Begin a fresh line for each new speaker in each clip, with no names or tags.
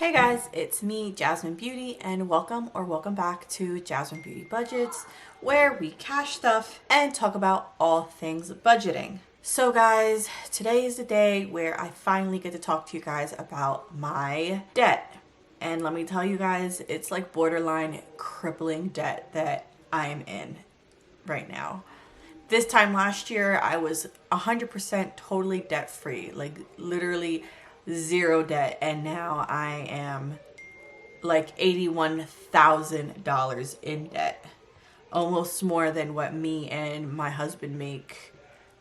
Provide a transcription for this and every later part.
Hey guys, it's me, Jasmine Beauty, and welcome back to Jasmine Beauty Budgets, where we cash stuff and talk about all things budgeting. So guys, today is the day where I finally get to talk to you guys about my debt. And let me tell you guys, it's like borderline crippling debt that I'm in right now. This time last year, I was 100% totally debt free, like literally zero debt, and now I am like $81,000 in debt, almost more than what me and my husband make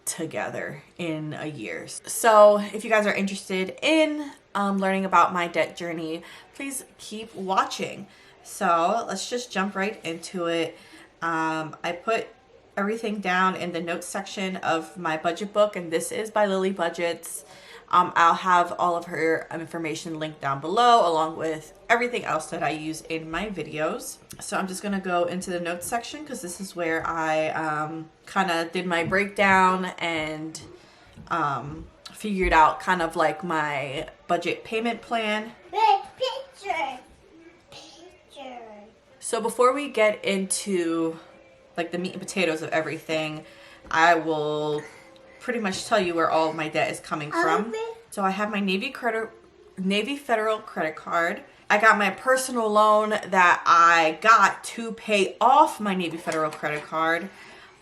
together in a year. So if you guys are interested in learning about my debt journey, please keep watching. So let's just jump right into it. I put everything down in the notes section of my budget book, and this is by Lily Budgets. I'll have all of her information linked down below, along with everything else that I use in my videos. So I'm just going to go into the notes section because this is where I kind of did my breakdown and figured out kind of like my budget payment plan. Picture. So before we get into like the meat and potatoes of everything, I will pretty much tell you where all of my debt is coming from. So I have my Navy Federal credit card. I got my personal loan that I got to pay off my Navy Federal credit card.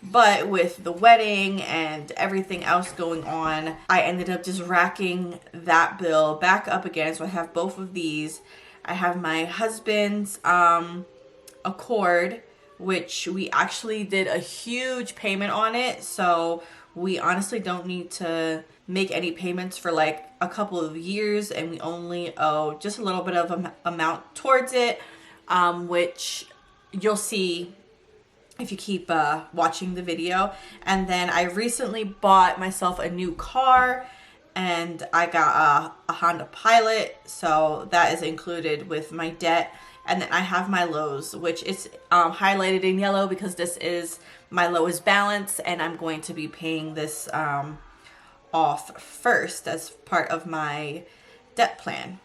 But with the wedding and everything else going on, I ended up just racking that bill back up again. So I have both of these. I have my husband's Accord, which we actually did a huge payment on it. So we honestly don't need to make any payments for like a couple of years, and we only owe just a little bit of amount towards it, which you'll see if you keep watching the video. And then I recently bought myself a new car, and I got a Honda Pilot, so that is included with my debt. And then I have my lows, which is highlighted in yellow because this is my lowest balance, and I'm going to be paying this off first as part of my debt plan.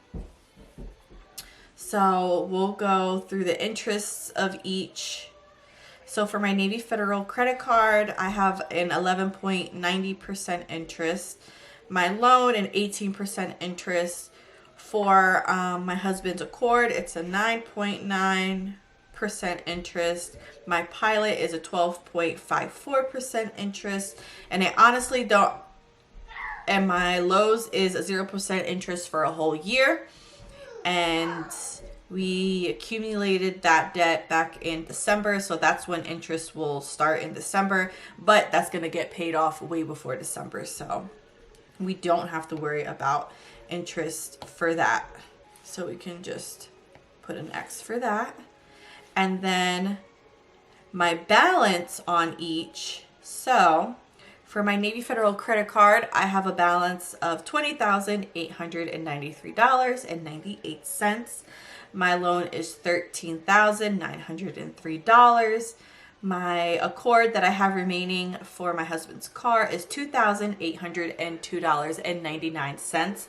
So we'll go through the interests of each. So for my Navy Federal credit card, I have an 11.90% interest. My loan, an 18% interest. For my husband's Accord, it's a 9.9% interest. My Pilot is a 12.54% interest. And I honestly don't, and my lows is a 0% interest for a whole year. And we accumulated that debt back in December, so that's when interest will start in December. But that's going to get paid off way before December, so we don't have to worry about interest for that. So we can just put an X for that. And then my balance on each. So for my Navy Federal credit card, I have a balance of $20,893.98. My loan is $13,903. My Accord that I have remaining for my husband's car is $2,802.99.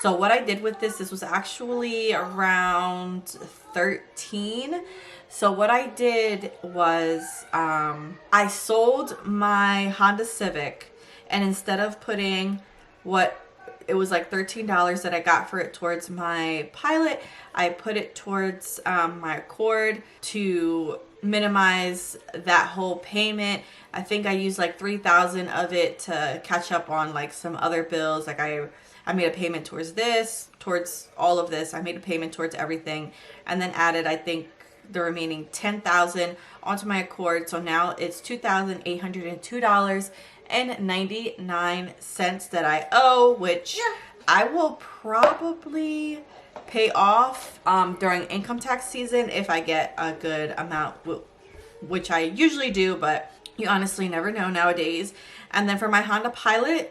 So what I did with this was actually around 13. So what I did was I sold my Honda Civic, and instead of putting what it was like $13 that I got for it towards my Pilot, I put it towards my Accord to minimize that whole payment. I think I used like $3,000 of it to catch up on like some other bills. Like I made a payment towards this, towards all of this. I made a payment towards everything, and then added, I think, the remaining $10,000 onto my Accord. So now it's $2,802.99 that I owe, which I will probably pay off during income tax season if I get a good amount, which I usually do, but you honestly never know nowadays. And then for my Honda Pilot,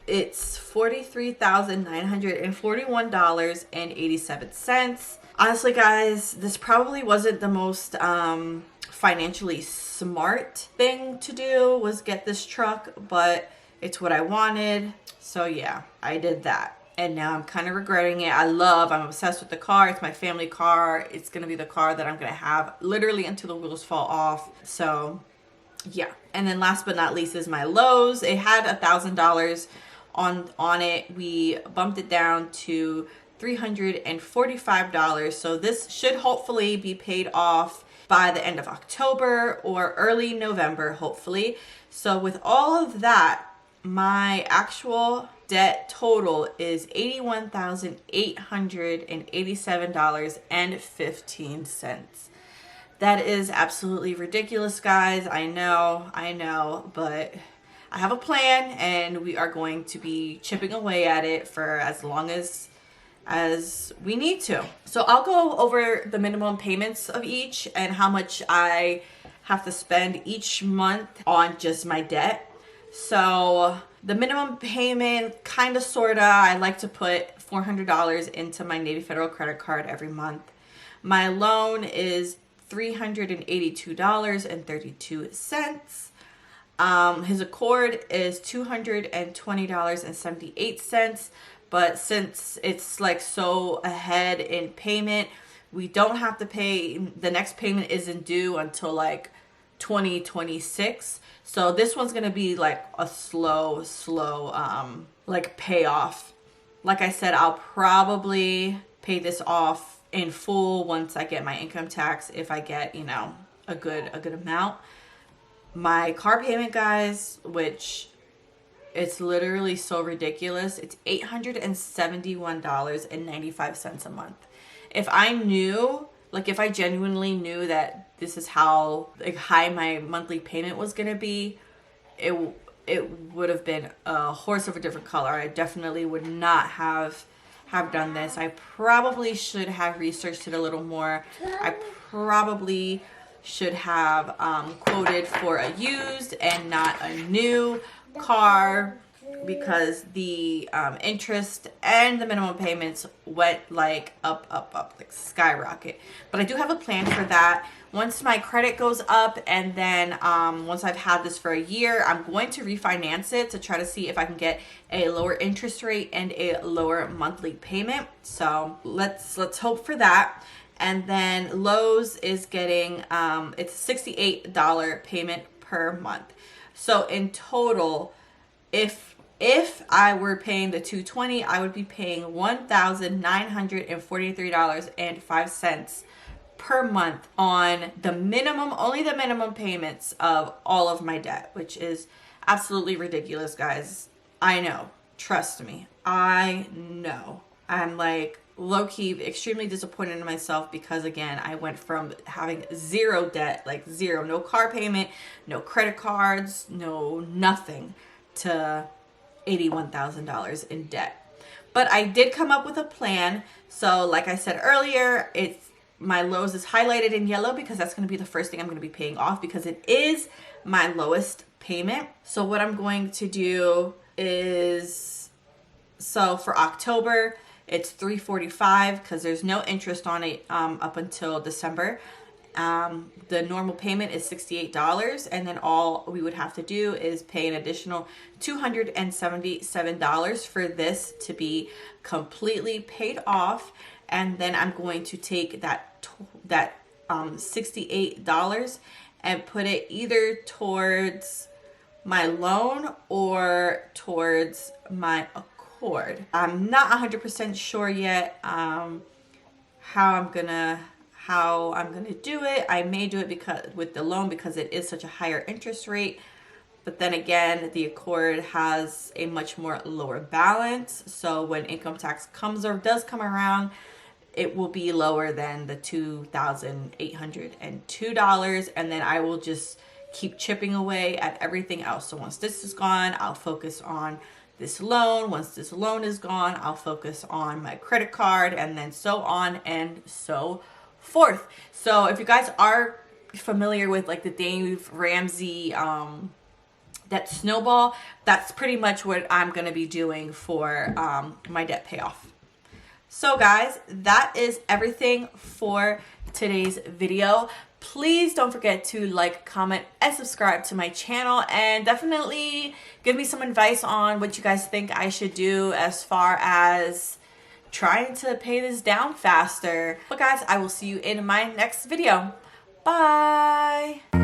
it's $43,941.87. Honestly, guys, this probably wasn't the most financially smart thing to do, was get this truck, but it's what I wanted. So yeah, I did that. and now I'm kind of regretting it. I'm obsessed with the car. It's my family car. It's going to be the car that I'm going to have literally until the wheels fall off. So yeah. And then last but not least is my Lowe's. It had $1,000 on it. We bumped it down to $345. So this should hopefully be paid off by the end of October or early November, hopefully. So with all of that, my actual debt total is $81,887.15. That is absolutely ridiculous, guys. I know, but I have a plan and we are going to be chipping away at it for as long as we need to. So I'll go over the minimum payments of each and how much I have to spend each month on just my debt. So the minimum payment, kind of, sorta, I like to put $400 into my Navy Federal credit card every month. My loan is $382.32. His Accord is $220.78. But since it's like so ahead in payment, we don't have to pay. The next payment isn't due until like 2026. So this one's gonna be like a slow like payoff. Like I said, I'll probably pay this off in full once I get my income tax, if I get, you know, a good amount. My car payment, guys, which it's literally so ridiculous. It's $871.95 a month. If I knew, like if I genuinely knew that this is how like high my monthly payment was gonna be, it would have been a horse of a different color. I definitely would not have done this. I probably should have researched it a little more. I probably should have quoted for a used and not a new car, because the interest and the minimum payments went like up, like skyrocket. But I do have a plan for that. Once my credit goes up, and then once I've had this for a year, I'm going to refinance it to try to see if I can get a lower interest rate and a lower monthly payment. So let's hope for that. And then Lowe's is getting it's a $68 payment per month. So in total, if I were paying the $220, I would be paying $1,943.05 per month on the minimum, only the minimum payments of all of my debt, which is absolutely ridiculous, guys. I know. Trust me. I know. I'm like low-key extremely disappointed in myself because, again, I went from having zero debt, like zero, no car payment, no credit cards, no nothing, to $81,000 in debt. But I did come up with a plan. So like I said earlier, my Lowe's is highlighted in yellow because that's going to be the first thing I'm going to be paying off, because it is my lowest payment. So what I'm going to do is, so for October, it's $345 because there's no interest on it up until December. The normal payment is $68, and then all we would have to do is pay an additional $277 for this to be completely paid off. And then I'm going to take that $68 and put it either towards my loan or towards my Accord. I'm not 100% sure yet how I'm gonna do it. I may do it because with the loan, because it is such a higher interest rate. But then again, the Accord has a much more lower balance. So when income tax comes or does come around, it will be lower than the $2,802. And then I will just keep chipping away at everything else. So once this is gone, I'll focus on this loan. Once this loan is gone, I'll focus on my credit card, and then so on and so forth. So if you guys are familiar with like the Dave Ramsey debt snowball, that's pretty much what I'm going to be doing for my debt payoff. So guys, that is everything for today's video. Please don't forget to like, comment, and subscribe to my channel, and definitely give me some advice on what you guys think I should do as far as trying to pay this down faster. But guys, I will see you in my next video. Bye!